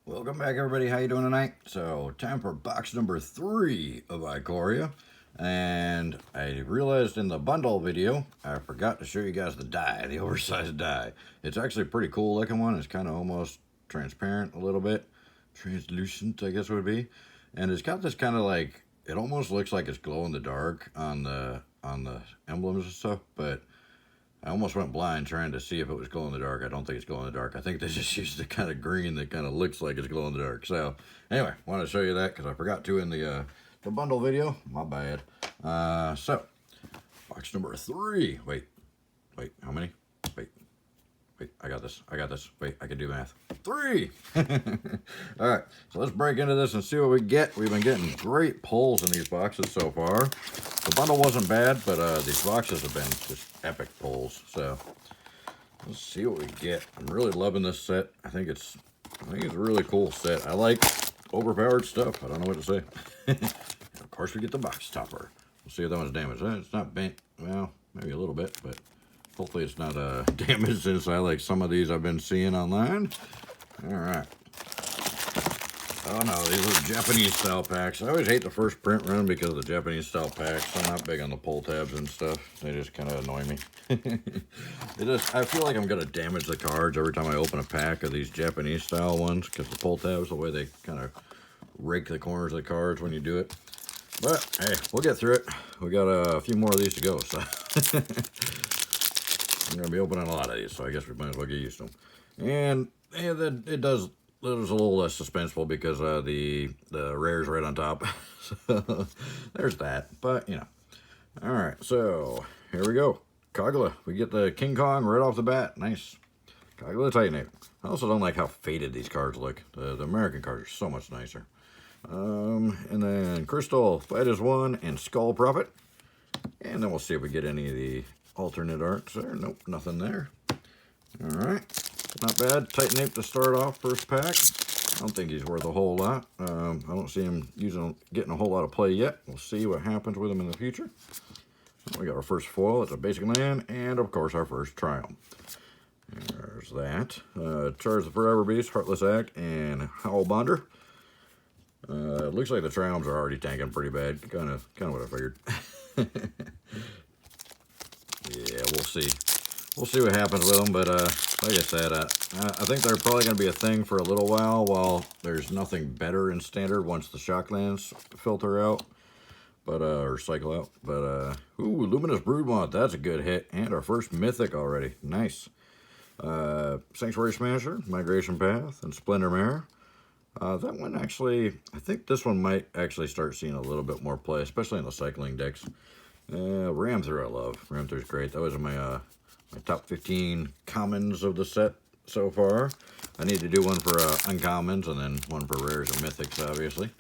Welcome back, everybody. How you doing tonight? So, time for box number 3 of Ikoria. And I realized in the bundle video, I forgot to show you guys the die, the oversized die. It's actually a pretty cool looking one. It's kind of almost transparent a little bit. Translucent, I guess it would be. And it's got this kind of like, it almost looks like it's glow in the dark on the emblems and stuff, but I almost went blind trying to see if it was glow in the dark. I don't think it's glow in the dark. I think they just used the kind of green that kind of looks like it's glow in the dark. So anyway, wanted to show you that because I forgot to in the bundle video. My bad. So box number 3. Wait, how many? Wait, I got this. Wait, I can do math. 3! All right, so let's break into this and see what we get. We've been getting great pulls in these boxes so far. The bundle wasn't bad, but these boxes have been just epic pulls. So let's see what we get. I'm really loving this set. I think it's a really cool set. I like overpowered stuff. I don't know what to say. Of course, we get the box topper. We'll see if that one's damaged. It's not bent. Well, maybe a little bit, but hopefully it's not damaged inside like some of these I've been seeing online. All right. Oh no, these are Japanese style packs. I always hate the first print run because of the Japanese style packs. I'm not big on the pull tabs and stuff. They just kind of annoy me. I feel like I'm going to damage the cards every time I open a pack of these Japanese style ones because the pull tabs, the way they kind of rake the corners of the cards when you do it. But hey, we'll get through it. We got a few more of these to go, so I'm going to be opening a lot of these, so I guess we might as well get used to them. And it does. It was a little less suspenseful because the rare's right on top. So there's that. But, you know. All right, so here we go. Kogla. We get the King Kong right off the bat. Nice. Kogla Titanate. I also don't like how faded these cards look. The American cards are so much nicer. And then Crystal, Fight as One, and Skull Prophet. And then we'll see if we get any of the alternate arts there. Nope, nothing there. All right. Not bad. Titanate to start off, first pack. I don't think he's worth a whole lot. I don't see him getting a whole lot of play yet. We'll see what happens with him in the future. We got our first foil. It's a basic land. And, of course, our first Triumph. There's that. Charge the Forever Beast, Heartless Act, and Howl Bonder. It looks like the Triumphs are already tanking pretty bad. Kind of what I figured. Yeah, we'll see. We'll see what happens with them, but like I said, I think they're probably going to be a thing for a little while there's nothing better in Standard once the Shocklands filter out, but or cycle out. But ooh, Luminous Broodmoth, that's a good hit, and our first Mythic already. Nice. Sanctuary Smasher, Migration Path, and Splendor Mare. That one actually, I think this one might actually start seeing a little bit more play, especially in the cycling decks. Ram Through I love. Ram Through's great. That was in my my top 15 commons of the set so far. I need to do one for uncommons and then one for rares and mythics, obviously.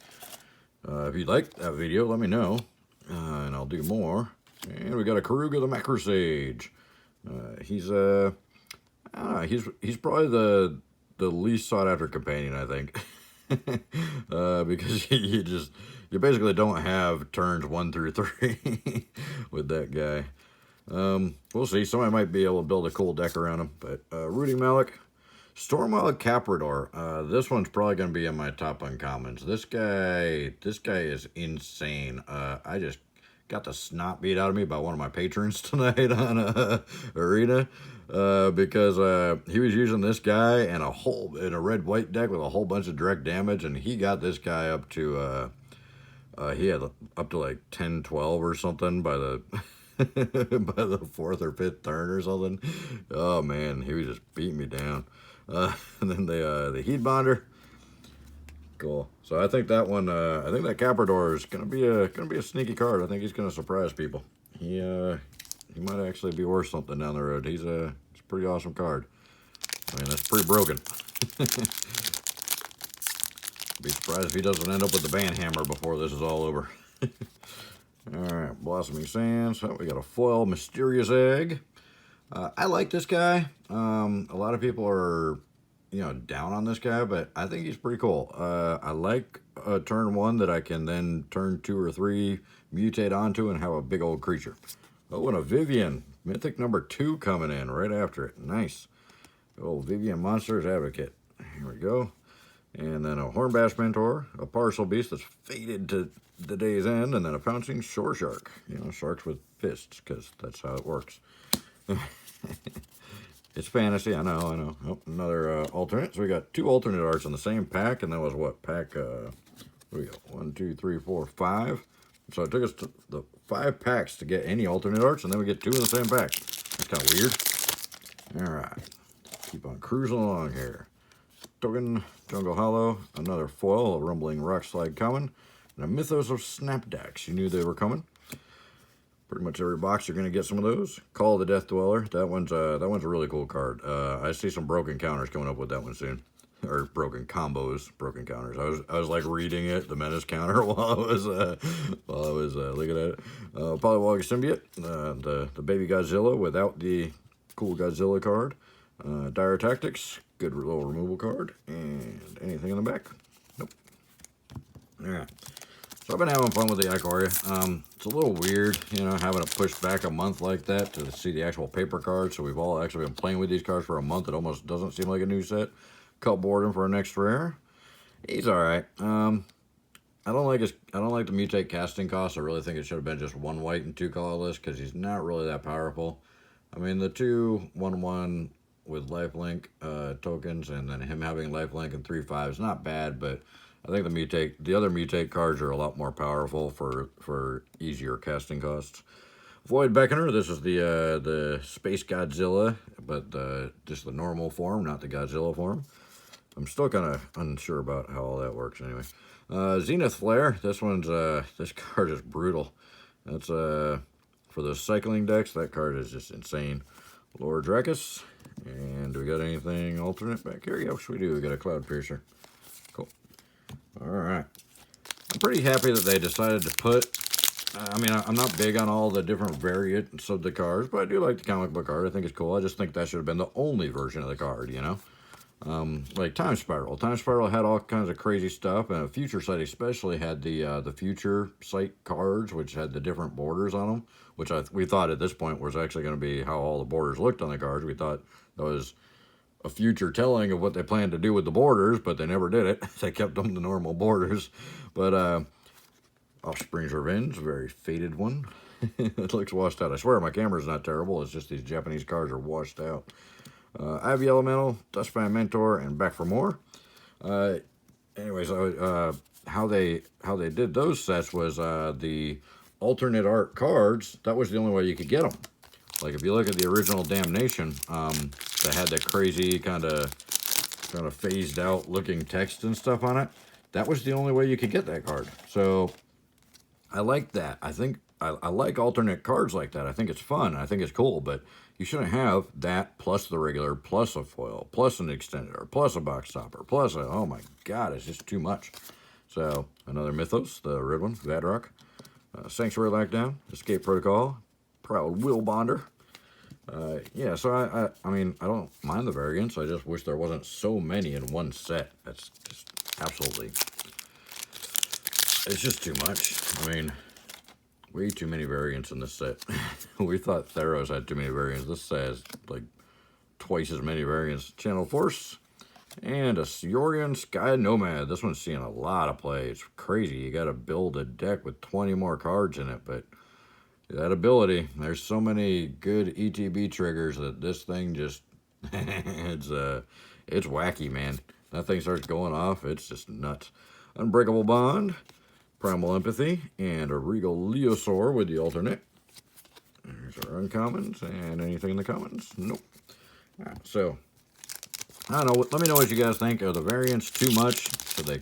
If you'd like that video, let me know, and I'll do more. And we got a Karuga the Macro Sage. He's probably the least sought after companion, I think, because you basically don't have turns 1 through 3 with that guy. We'll see. Somebody might be able to build a cool deck around him. But Rudy Malik, Stormwild Caprador. This one's probably going to be in my top uncommons. This guy is insane. I just got the snot beat out of me by one of my patrons tonight on Arena because he was using this guy in a red-white deck with a whole bunch of direct damage, and he got this guy up to he had up to like 10-12 or something by the by the 4th or 5th turn or something. Oh man, he was just beating me down. And then the Heat Bonder. Cool. So I think that one, I think that Caprador is gonna be a sneaky card. I think he's gonna surprise people. He might actually be worth something down the road. He's a pretty awesome card. I mean, that's pretty broken. Be surprised if he doesn't end up with the Banhammer before this is all over. Alright, Blossoming Sands. Oh, we got a foil Mysterious Egg. I like this guy. A lot of people are, down on this guy, but I think he's pretty cool. I like turn 1 that I can then turn 2 or 3 mutate onto and have a big old creature. Oh, and a Vivian. Mythic number 2 coming in right after it. Nice. Oh, Vivian Monsters Advocate. Here we go. And then a Hornbash Mentor, a Parcel Beast that's faded to the day's end, and then a Pouncing Shore Shark. You know, sharks with fists, because that's how it works. It's fantasy, I know. Oh, another alternate. So we got 2 alternate arts in the same pack, and that was what, pack, what do we got? 1, 2, 3, 4, 5. So it took us to the 5 packs to get any alternate arts, and then we get 2 in the same pack. That's kind of weird. All right, keep on cruising along here. Token, Jungle Hollow, another foil, a Rumbling Rock Slide coming, and a Mythos of Snapdacks. You knew they were coming. Pretty much every box you're going to get some of those. Call of the Death Dweller. That one's a really cool card. I see some broken counters coming up with that one soon, or broken combos, broken counters. I was like reading it, the Menace counter while I was looking at it. Polywog Symbiote, the baby Godzilla without the cool Godzilla card. Dire Tactics, good little removal card, and anything in the back? Nope. All right. So I've been having fun with the Ikoria. It's a little weird, you know, having to push back a month like that to see the actual paper cards. So we've all actually been playing with these cards for a month. It almost doesn't seem like a new set. Cupboard him for a next rare. He's all right. I don't like the mutate casting cost. I really think it should have been just 1 white and 2 colorless because he's not really that powerful. I mean, the 2 1/1 with lifelink tokens, and then him having lifelink and 3/5 is not bad, but I think the other mutate cards are a lot more powerful for easier casting costs. Void Beckoner, this is the Space Godzilla, but just the normal form, not the Godzilla form. I'm still kind of unsure about how all that works anyway. Zenith Flare, this card is brutal. That's for the cycling decks, that card is just insane. Lord Dracus, and do we got anything alternate back here? Yes, we do. We got a Cloud Piercer. Cool. All right. I'm pretty happy that they decided to put, I mean, I'm not big on all the different variants of the cards, but I do like the comic book art. I think it's cool. I just think that should have been the only version of the card, you know? Like Time Spiral. Time Spiral had all kinds of crazy stuff, and a Future Sight especially had the Future Sight cards, which had the different borders on them, which we thought at this point was actually going to be how all the borders looked on the cards. We thought that was a future telling of what they planned to do with the borders, but they never did it. They kept them the normal borders. But Offspring's Revenge, very faded one. It looks washed out. I swear my camera's not terrible. It's just these Japanese cards are washed out. Ivy Elemental, Dustpan Mentor, and back for more. Anyways, how they did those sets was the alternate art cards. That was the only way you could get them. Like if you look at the original Damnation, that had the crazy kind of phased out looking text and stuff on it. That was the only way you could get that card. So I like that. I think I like alternate cards like that. I think it's fun. I think it's cool, but you shouldn't have that plus the regular, plus a foil, plus an extender, plus a box topper, plus a, oh my God, it's just too much. So another Mythos, the red one, Vadrock, Sanctuary Lockdown, Escape Protocol, Proud Will Bonder. Yeah, so I mean, I don't mind the variants. I just wish there wasn't so many in one set. That's just absolutely, it's just too much. I mean, way too many variants in this set. We thought Theros had too many variants. This set has like twice as many variants. Channel Force and a Siorian Sky Nomad. This one's seeing a lot of play. It's crazy. You got to build a deck with 20 more cards in it, but that ability, there's so many good ETB triggers that this thing just, it's wacky, man. That thing starts going off, it's just nuts. Unbreakable Bond, Primal Empathy, and a Regal Leosaur with the alternate. There's our uncommons, and anything in the commons? Nope. All right, so, I don't know, let me know what you guys think. Are the variants too much? Should they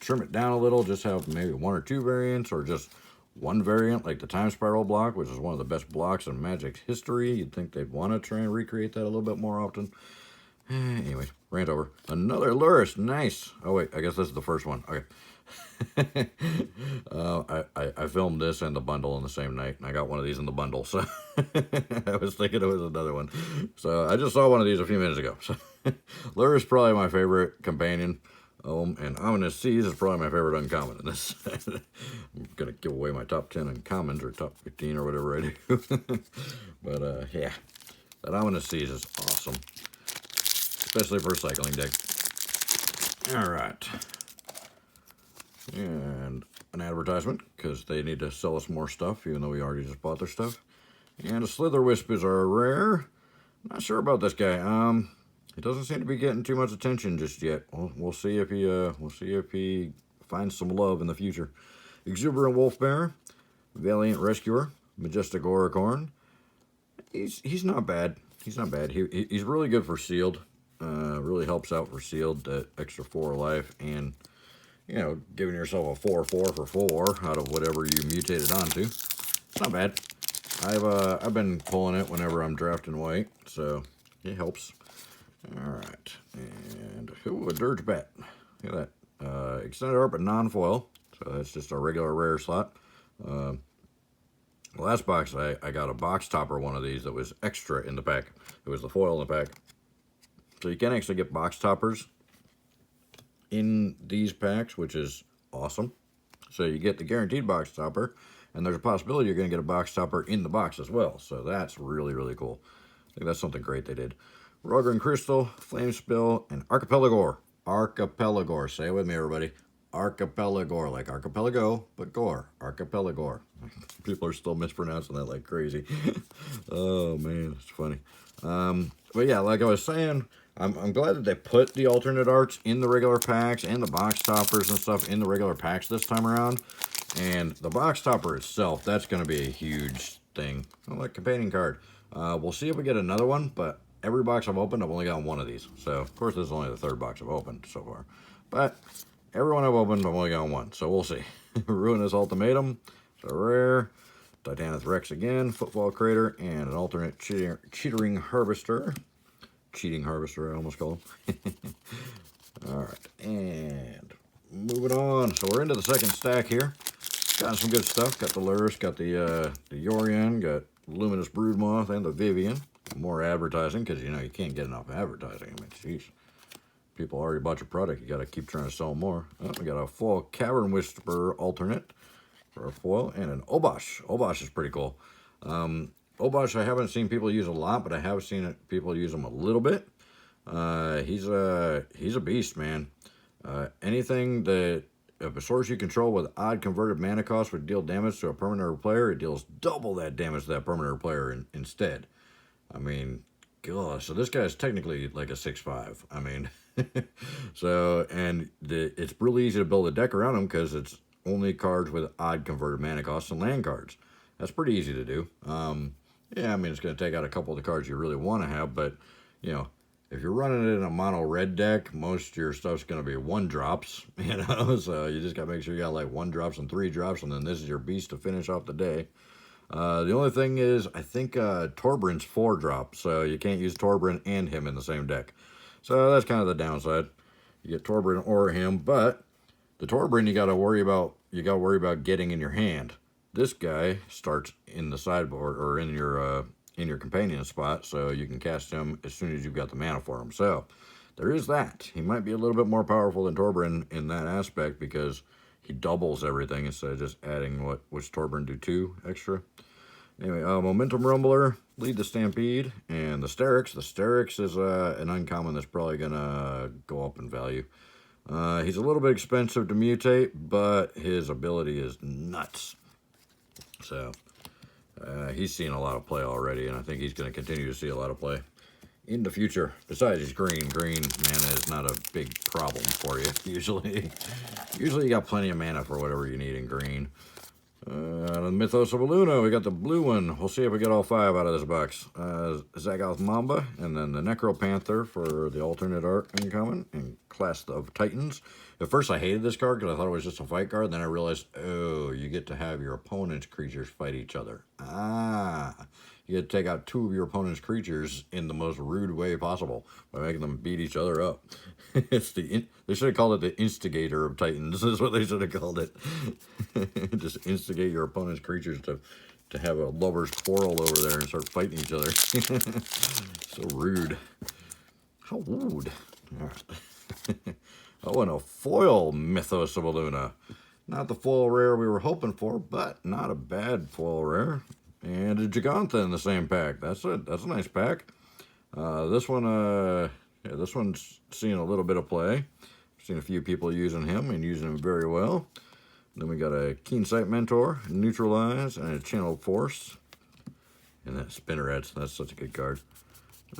trim it down a little, just have maybe 1 or 2 variants, or just one variant, like the Time Spiral block, which is one of the best blocks in Magic's history? You'd think they'd want to try and recreate that a little bit more often. Anyway, rant over. Another Luris, nice. Oh wait, I guess this is the first one. Okay. I filmed this and the bundle in the same night, and I got one of these in the bundle, so I was thinking it was another one. So I just saw one of these a few minutes ago. So Lair is probably my favorite companion, and Ominous Seas is probably my favorite uncommon in this. I'm gonna give away my top 10 uncommons, or top 15, or whatever I do. But yeah, that Ominous Seas is awesome, especially for a cycling deck. All right. And an advertisement, because they need to sell us more stuff, even though we already just bought their stuff. And a Slither Wisp is our rare. Not sure about this guy. He doesn't seem to be getting too much attention just yet. We'll see if he finds some love in the future. Exuberant Wolf Bear, Valiant Rescuer, Majestic Auricorn. He's not bad. He's not bad. He's really good for sealed. Really helps out for sealed, that extra 4 life, and you know, giving yourself a 4/4 for 4 out of whatever you mutated onto. It's not bad. I've been pulling it whenever I'm drafting white, so it helps. All right, and a Dirge Bat. Look at that. Extended art, but non-foil. So that's just a regular rare slot. Last box, I got a box topper one of these that was extra in the pack. It was the foil in the pack. So you can actually get box toppers in these packs, which is awesome. So you get the guaranteed box topper, and there's a possibility you're going to get a box topper in the box as well. So that's really, really cool. I think that's something great they did. Rogran Crystal, Flame Spill, and Archipelagore. Archipelagore. Say it with me, everybody. Archipelagore, like archipelago, but gore. Archipelagore. People are still mispronouncing that like crazy. Oh man, it's funny. But yeah, like I was saying, I'm glad that they put the alternate arts in the regular packs and the box toppers and stuff in the regular packs this time around. And the box topper itself, that's going to be a huge thing. Oh, like companion card. We'll see if we get another one, but every box I've opened, I've only gotten one of these. So, of course, this is only the 3rd box I've opened so far. But every one I've opened, I've only gotten one. So, we'll see. Ruinous Ultimatum. It's a rare. Titanith Rex again. Football Crater. And an alternate Cheatering Harvester. Cheating Harvester, I almost call him. All right. And moving on. So, we're into the second stack here. Got some good stuff. Got the Lurrus, got the Yorion, got Luminous Broodmoth, and the Vivian. More advertising, because, you know, you can't get enough advertising. I mean, jeez. People already bought your product. You got to keep trying to sell more. Oh, we got a foil Cavern Whisperer alternate for a foil, and an Obosh. Obosh is pretty cool. Obosh I haven't seen people use a lot, but I have seen people use him a little bit. He's a beast, man. Anything that if a source you control with odd converted mana cost would deal damage to a permanent player, it deals double that damage to that permanent player instead. I mean, gosh, so this guy is technically like a 6/5. I mean, so, and it's really easy to build a deck around him because it's only cards with odd converted mana costs and land cards. That's pretty easy to do. Yeah, I mean, it's going to take out a couple of the cards you really want to have, but, you know, if you're running it in a mono red deck, most of your stuff's going to be 1-drops, you know, so you just got to make sure you got like 1-drops and 3-drops, and then this is your beast to finish off the day. The only thing is, I think Torbran's 4-drop, so you can't use Torbran and him in the same deck. So that's kind of the downside. You get Torbran or him, but the Torbran you got to worry about getting in your hand. This guy starts in the sideboard or in your companion spot, so you can cast him as soon as you've got the mana for him. So there is that. He might be a little bit more powerful than Torbran in that aspect because he doubles everything instead of just adding which Torbran do 2 extra. Anyway, Momentum Rumbler, Lead the Stampede, and the Sterix. The Sterix is an uncommon that's probably going to go up in value. He's a little bit expensive to mutate, but his ability is nuts. So, he's seen a lot of play already, and I think he's going to continue to see a lot of play in the future. Besides, he's green. Green mana is not a big problem for you, usually. Usually you got plenty of mana for whatever you need in green. The Mythos of Luna, we got the blue one. We'll see if we get all 5 out of this box. Zagoth Mamba, and then the Necropanther for the alternate art uncommon, and Class of Titans. At first I hated this card because I thought it was just a fight card. Then I realized, oh, you get to have your opponent's creatures fight each other. You get to take out 2 of your opponent's creatures in the most rude way possible by making them beat each other up. They should have called it the Instigator of Titans. Is what they should have called it. Just instigate your opponent's creatures to have a lover's quarrel over there and start fighting each other. So rude. How rude. All right. Oh, and a foil Mythos of Luna. Not the foil rare we were hoping for, but not a bad foil rare. And a Gigantha in the same pack. That's a nice pack. This one's seeing a little bit of play. Seen a few people using him and using him very well. Then we got a Keen Sight Mentor, Neutralize, and a Channel Force. And that Spinnerets, that's such a good card.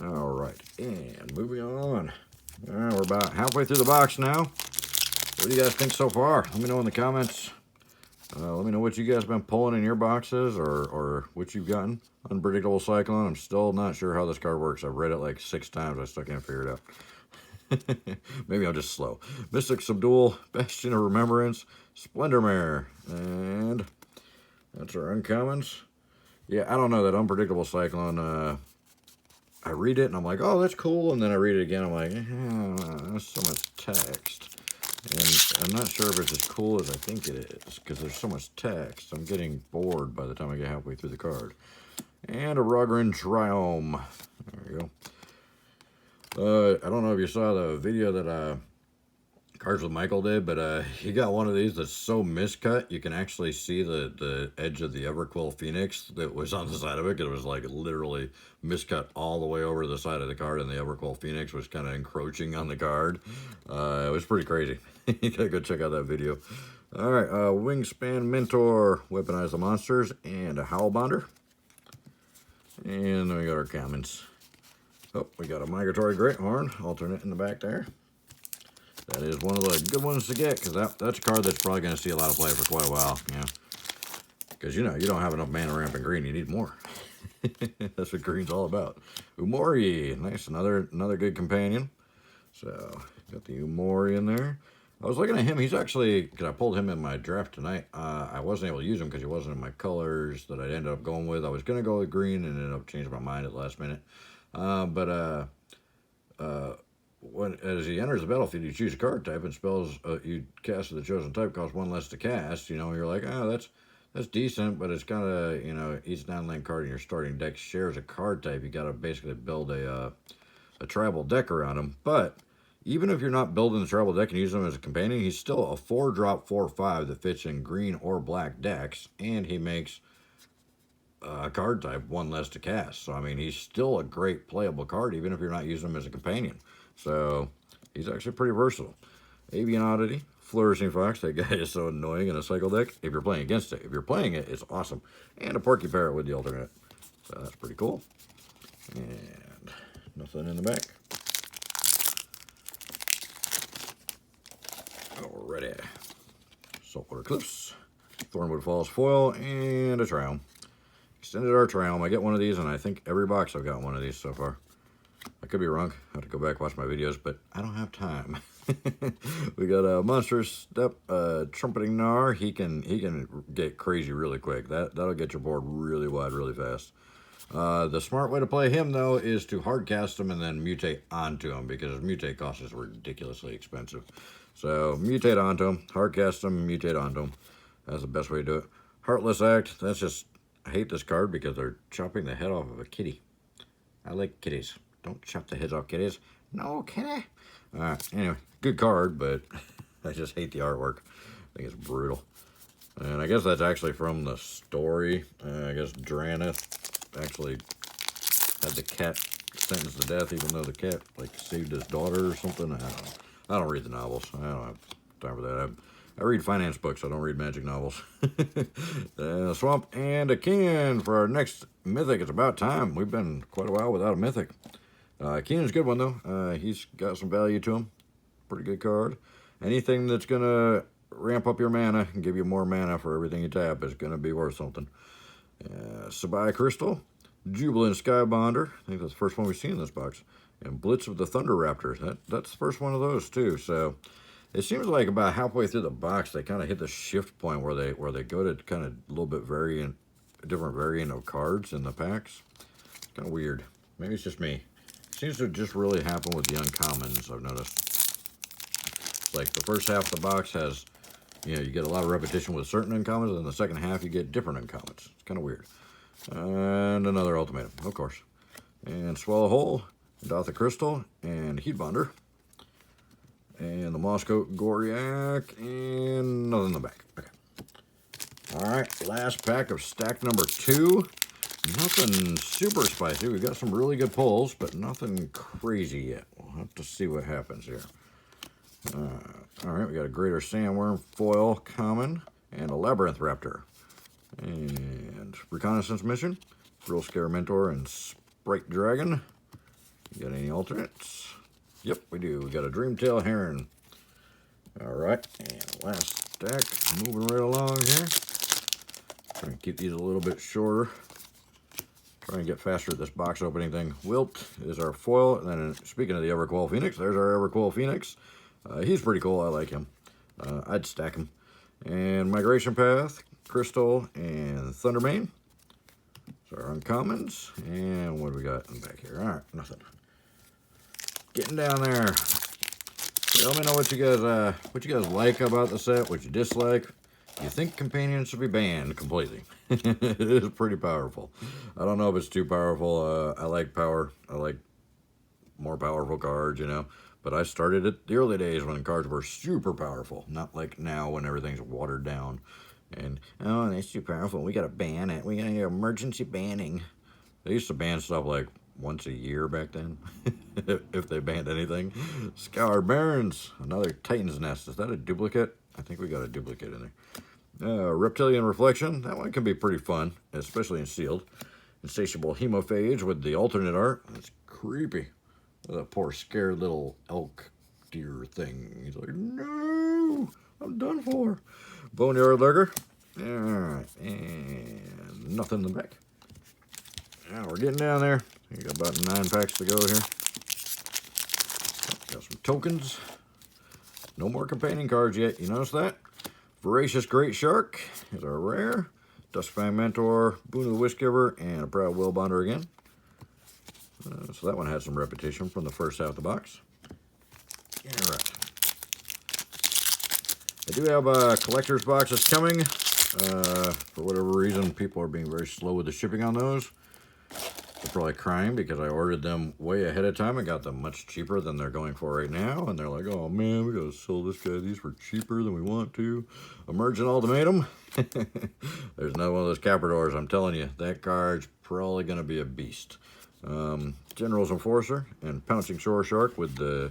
All right, and moving on. We're about halfway through the box now. What do you guys think so far? Let me know in the comments. Let me know what you guys been pulling in your boxes or what you've gotten. Unpredictable Cyclone. I'm still not sure how this card works. I've read it like 6 times. I still can't figure it out. Maybe I'm just slow. Mystic Subdual, Bastion of Remembrance, Splendor Mare, and that's our uncommons. Yeah, I don't know, that Unpredictable Cyclone, I read it and I'm like, oh, that's cool, and then I read it again, I'm like, that's so much text. And I'm not sure if it's as cool as I think it is, because there's so much text. I'm getting bored by the time I get halfway through the card. And a Rogran Triome. There we go. I don't know if you saw the video that Cards with Michael did, but he got one of these that's so miscut, you can actually see the edge of the Everquill Phoenix that was on the side of it. It was like literally miscut all the way over the side of the card, and the Everquill Phoenix was kind of encroaching on the card. It was pretty crazy. You gotta go check out that video. All right, Wingspan Mentor, Weaponize the Monsters, and a Howlbonder. And then we got our commons. Oh, we got a Migratory Greathorn, alternate in the back there. That is one of the good ones to get, because that's a card that's probably going to see a lot of play for quite a while, you know. Because, you know, you don't have enough mana ramp in green, you need more. That's what green's all about. Umori, nice, another good companion. So, got the Umori in there. I was looking at him, he's actually, because I pulled him in my draft tonight, I wasn't able to use him because he wasn't in my colors that I ended up going with. I was going to go with green and ended up changing my mind at the last minute. As he enters the battlefield, you choose a card type, and spells you cast of the chosen type cost 1 less to cast. You know, you're like, oh, that's decent, but it's kind of, you know, each non-land card in your starting deck shares a card type. You got to basically build a tribal deck around him. But even if you're not building the tribal deck and using him as a companion, he's still a 4-drop 4/5 that fits in green or black decks, and he makes a card type 1 less to cast. So I mean, he's still a great playable card, even if you're not using him as a companion. So he's actually pretty versatile. Avian Oddity, Flourishing Fox. That guy is so annoying in a cycle deck if you're playing against it. If you're playing it, it's awesome. And a Porky Parrot with the alternate. So that's pretty cool. And nothing in the back. Alrighty. Saltwater Cliffs, Thornwood Falls foil, and a Triome. Extended our Triome. I get one of these, and I think every box I've got one of these so far. I could be wrong. I have to go back and watch my videos, but I don't have time. We got a Monstrous Step, Trumpeting Gnar. He can get crazy really quick. That'll get your board really wide really fast. The smart way to play him, though, is to hard cast him and then mutate onto him, because his mutate cost is ridiculously expensive. So mutate onto him, hard cast him, mutate onto him. That's the best way to do it. Heartless Act. That's just, I hate this card because they're chopping the head off of a kitty. I like kitties. Don't chop the heads off kitties. No, kitty. Alright, anyway, good card, but I just hate the artwork. I think it's brutal. And I guess that's actually from the story. I guess Draneth actually had the cat sentenced to death, even though the cat, like, saved his daughter or something. I don't know. I don't read the novels. I don't have time for that. I read finance books. I don't read magic novels. A Swamp and a King for our next mythic. It's about time. We've been quite a while without a mythic. Keenan's a good one, though. He's got some value to him. Pretty good card. Anything that's going to ramp up your mana and give you more mana for everything you tap is going to be worth something. Sabai Crystal, Jubilant Skybonder. I think that's the first one we've seen in this box. And Blitz of the Thunder Raptors. That's the first one of those, too. So it seems like about halfway through the box, they kind of hit the shift point where they go to kind of a little bit different variant of cards in the packs. It's kind of weird. Maybe it's just me. Seems to just really happen with the uncommons, I've noticed. Like the first half of the box has, you know, you get a lot of repetition with certain uncommons, and then the second half you get different uncommons. It's kind of weird. And another ultimatum, of course. And Swallow Hole, Dotha Crystal, and Heatbonder. And the Mosscoat Goriac, and nothing in the back. Okay. Alright, last pack of stack number 2. Nothing super spicy. We've got some really good pulls, but nothing crazy yet. We'll have to see what happens here. All right, we got a Greater Sandworm foil common and a Labyrinth Raptor. And Reconnaissance Mission, Real Scare Mentor, and Sprite Dragon. You got any alternates? Yep, we do. We got a Dreamtail Heron. All right, and last stack, moving right along here. Trying to keep these a little bit shorter. Trying to get faster at this box opening thing. Wilt is our foil. And then speaking of the Everquell Phoenix, there's our Everquell Phoenix. He's pretty cool. I like him. I'd stack him. And Migration Path, Crystal, and Thundermane. So our uncommons. And what do we got in the back here? All right, nothing. Getting down there. So let me know what you guys like about the set, what you dislike. You think companions should be banned completely. It is pretty powerful. I don't know if it's too powerful. I like power. I like more powerful cards, you know. But I started it the early days when cards were super powerful. Not like now when everything's watered down. And, oh, that's too powerful. We got to ban it. We got to get emergency banning. They used to ban stuff like once a year back then. If they banned anything. Scoured Barrens. Another Titan's Nest. Is that a duplicate? I think we got a duplicate in there. Reptilian Reflection. That one can be pretty fun, especially in sealed. Insatiable Hemophage with the alternate art. That's creepy. That poor scared little elk deer thing. He's like, no, I'm done for. Boneyard Lurker. All right, and nothing in the back. Now we're getting down there. We got about 9 packs to go here. Got some tokens. No more companion cards yet. You notice that? Voracious Great Shark is our rare. Duskfang Mentor, Boon of the Wishgiver, and a Proud Willbonder again. So that one had some repetition from the first half of the box. All right. I do have collector's boxes coming. For whatever reason, people are being very slow with the shipping on those. They're probably crying because I ordered them way ahead of time and got them much cheaper than they're going for right now. And they're like, oh man, we gotta sell this guy these for cheaper than we want to. Emergent Ultimatum. There's another one of those Capradors. I'm telling you, that card's probably gonna be a beast. General's Enforcer and Pouncing Shore Shark with the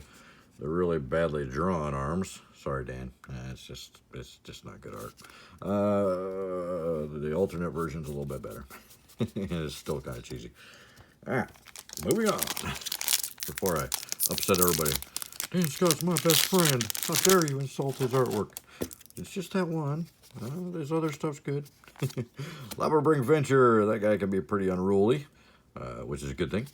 really badly drawn arms. Sorry, Dan. It's just not good art. The alternate version's a little bit better. It's still kind of cheesy. All right, moving on. Before I upset everybody. Dan Scott's my best friend. How dare you insult his artwork? It's just that one. This other stuff's good. Labyrinth Venture. That guy can be pretty unruly, which is a good thing.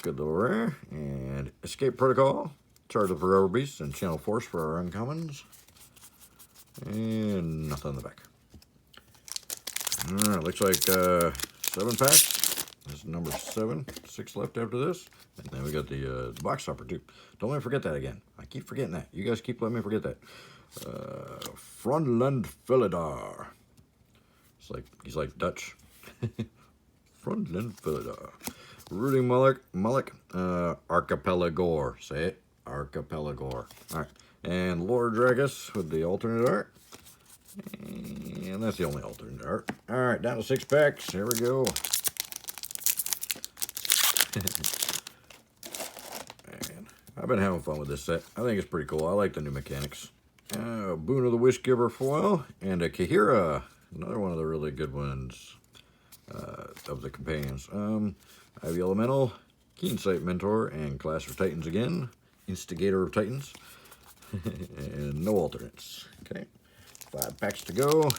Good little rare. And Escape Protocol. Charge of Forever Beasts and Channel Force for our uncommons. And nothing in the back. All right, looks like 7 packs. This is number 7. 6 left after this. And then we got the box topper too. Don't let me forget that again. I keep forgetting that. You guys keep letting me forget that. Frontland Philidar. He's like Dutch. Frontland Philidar. Rooting Mullock. Archipelagore. Say it. Archipelagore. All right. And Lord Dragus with the alternate art. And that's the only alternate art. All right, down to 6 packs. Here we go. Man, I've been having fun with this set. I think it's pretty cool. I like the new mechanics. Boon of the Wishgiver foil and a Kahira. Another one of the really good ones of the companions. I have the Elemental, Keen Sight Mentor, and Clash of Titans again. Instigator of Titans. And no alternates. Okay. 5 packs to go.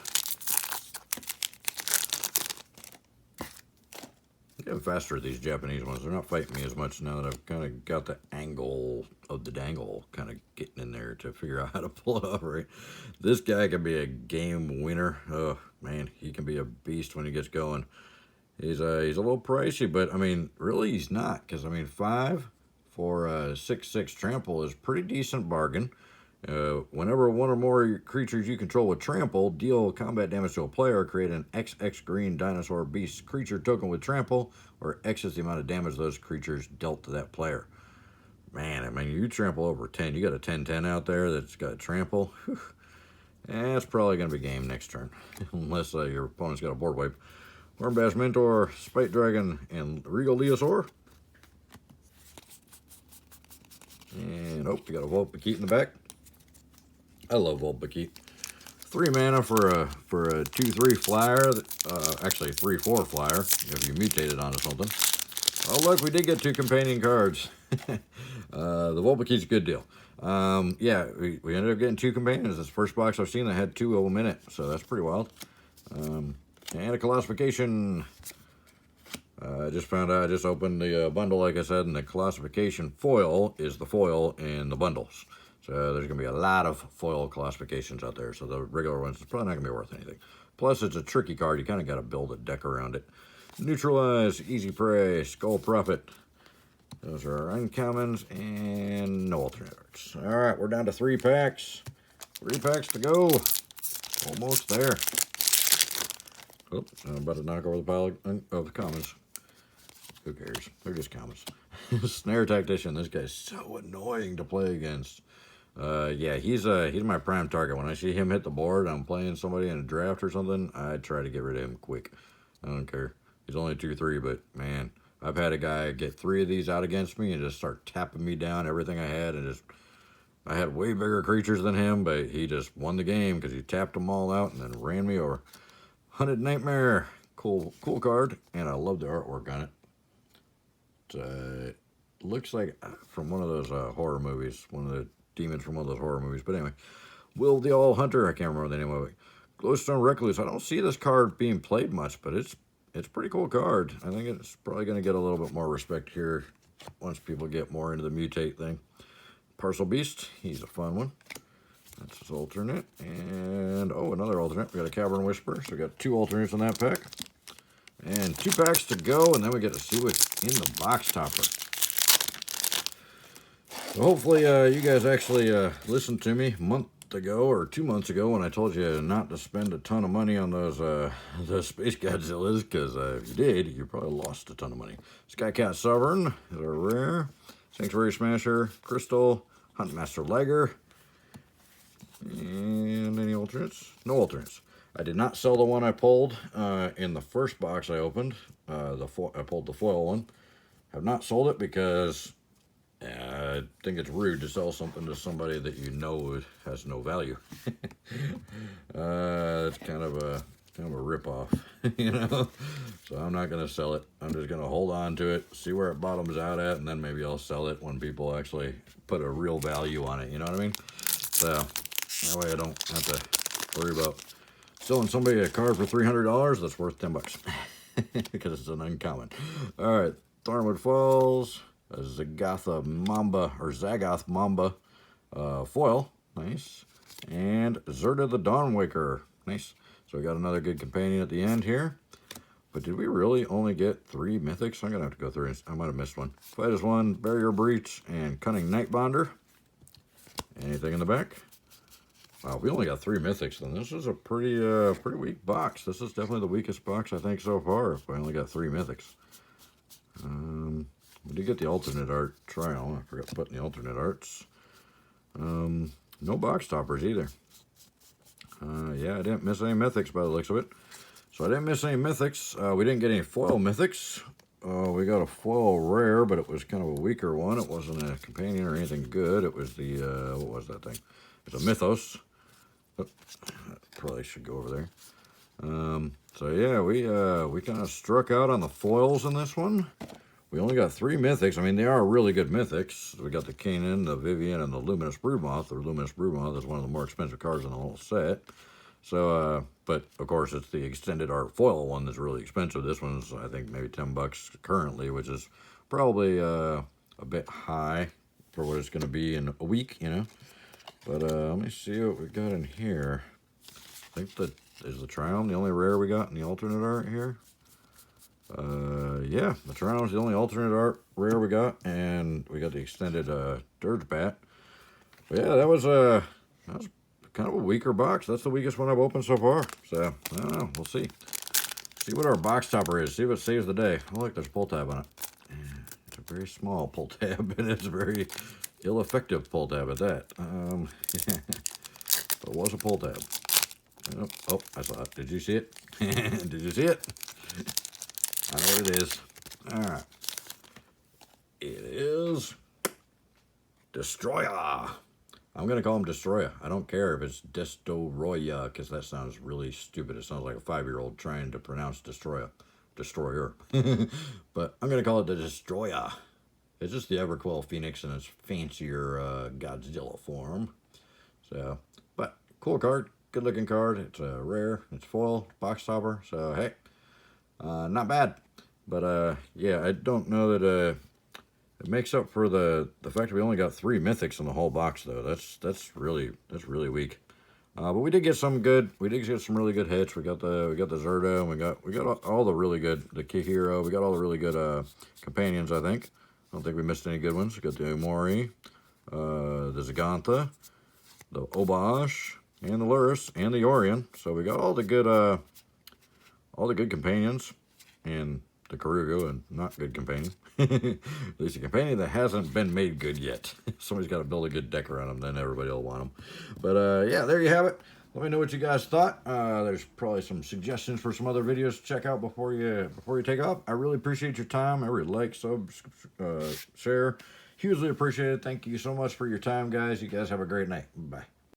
I'm getting faster at these Japanese ones. They're not fighting me as much now that I've kind of got the angle of the dangle kind of getting in there to figure out how to pull it off right. This guy can be a game winner. Oh, man, he can be a beast when he gets going. He's a little pricey, but, I mean, really he's not. Because, I mean, 5 for a 6/6 trample is a pretty decent bargain. Whenever one or more creatures you control with trample deal combat damage to a player, create an XX green dinosaur beast creature token with trample, or X is the amount of damage those creatures dealt to that player. Man, I mean, you trample over 10. You got a 10/10 out there that's got trample. Whew. That's probably going to be game next turn, unless your opponent's got a board wipe. Wormbash Mentor, Spite Dragon, and Regal Leosaur. And, oh, we got a Volpikite in the back. I love Volbeat. 3 mana for a 2/3 flyer. Actually 3/4 flyer if you mutated onto something. Oh look, we did get 2 companion cards. The Volbeat's a good deal. Yeah, we ended up getting 2 companions. This first box I've seen that had 2 of them in it, so that's pretty wild. And a classification. I just found out, I just opened the bundle, like I said, and the classification foil is the foil in the bundles. So there's going to be a lot of foil classifications out there. So the regular ones is probably not going to be worth anything. Plus, it's a tricky card. You kind of got to build a deck around it. Neutralize, Easy Prey, Skull Prophet. Those are our uncommons and no alternate arts. All right, we're down to 3 packs. 3 packs to go. Almost there. Oh, I'm about to knock over the pile of the commons. Who cares? They're just commons. Snare Tactician. This guy's so annoying to play against. Yeah, he's my prime target. When I see him hit the board, I'm playing somebody in a draft or something, I try to get rid of him quick. I don't care. He's only 2/3, but man, I've had a guy get 3 of these out against me and just start tapping me down everything I had, and I had way bigger creatures than him, but he just won the game because he tapped them all out and then ran me over. Hunted Nightmare, cool card, and I love the artwork on it. It looks like from one of those horror movies, one of the demons from one of those horror movies. But anyway, Will the All Hunter, I can't remember the name of it. Glowstone Recluse. I don't see this card being played much, but it's a pretty cool card. I think it's probably going to get a little bit more respect here once people get more into the mutate thing. Parcel Beast, he's a fun one. That's his alternate. And, oh, another alternate. We got a Cavern Whisperer, so we got 2 alternates in that pack. And 2 packs to go, and then we get to see what's in the box topper. So hopefully you guys actually listened to me a month ago or 2 months ago when I told you not to spend a ton of money on those Space Godzillas, because if you did, you probably lost a ton of money. Skycat Sovereign is our rare. Sanctuary Smasher, Crystal, Huntmaster Liger. And any alternates? No alternates. I did not sell the one I pulled in the first box I opened. I pulled the foil one. Have not sold it because I think it's rude to sell something to somebody that you know has no value. It's kind of a rip-off, you know? So I'm not going to sell it. I'm just going to hold on to it, see where it bottoms out at, and then maybe I'll sell it when people actually put a real value on it, you know what I mean? So that way I don't have to worry about selling somebody a card for $300 that's worth $10 because it's an uncommon. All right, Thornwood Falls, Zagath Mamba foil, nice, and Zerta the Dawnwaker, nice. So we got another good companion at the end here. But did we really only get 3 mythics? I'm gonna have to go through and I might have missed one. Fight as one, Barrier Breach, and Cunning Nightbonder. Anything in the back? Wow, we only got 3 mythics, then this is a pretty weak box. This is definitely the weakest box I think so far, if I only got 3 mythics. We did get the alternate art trial. I forgot to put in the alternate arts. No box toppers either. Yeah, I didn't miss any mythics by the looks of it. So I didn't miss any mythics. We didn't get any foil mythics. We got a foil rare, but it was kind of a weaker one. It wasn't a companion or anything good. It was the, what was that thing? It's a Mythos. Oh, probably should go over there. So yeah, we kind of struck out on the foils in this one. We only got 3 mythics. I mean, they are really good mythics. We got the Kanan, the Vivian, and the Luminous Broodmoth. The Luminous Broodmoth is one of the more expensive cards in the whole set. So, but of course, it's the extended art foil one that's really expensive. This one's, I think, maybe $10 currently, which is probably a bit high for what it's going to be in a week, you know. But let me see what we got in here. I think that is the Triumph, the only rare we got in the alternate art here. Yeah, the Triumph's the only alternate art rare we got, and we got the extended Dirge Bat. But yeah, that was kind of a weaker box. That's the weakest one I've opened so far. So, I don't know. We'll see. See what our box topper is. See what saves the day. Oh, look, there's a pull tab on it. It's a very small pull tab, and it's a very ill-effective pull tab at that. Yeah. But it was a pull tab. Oh, I saw it. Did you see it? Did you see it? I know what it is. All right. It is Destroyer. I'm going to call him Destroya. I don't care if it's Destoroya, because that sounds really stupid. It sounds like a 5-year-old trying to pronounce Destroya. Destroyer. But I'm going to call it the Destroya. It's just the Everquill Phoenix in its fancier Godzilla form. So, but cool card. Good looking card. It's a rare. It's foil. Box topper. So, hey. Not bad. But, yeah, I don't know that... It makes up for the fact that we only got 3 mythics in the whole box, though. That's really weak. But we did get some good. We did get some really good hits. We got the Zerto, and we got all the really good, the Kihiro. We got all the really good companions. I think. I don't think we missed any good ones. We got the Omori, the Zagantha, the Obosh, and the Luris, and the Orion. So we got all the good companions, and the Karugo, and not good companion. At least a companion that hasn't been made good yet. Somebody's got to build a good deck around them, then everybody will want them. But yeah, there you have it. Let me know what you guys thought. There's probably some suggestions for some other videos to check out before you take off. I really appreciate your time. Every like, sub, share, hugely appreciate it. Thank you so much for your time, guys. You guys have a great night. Bye.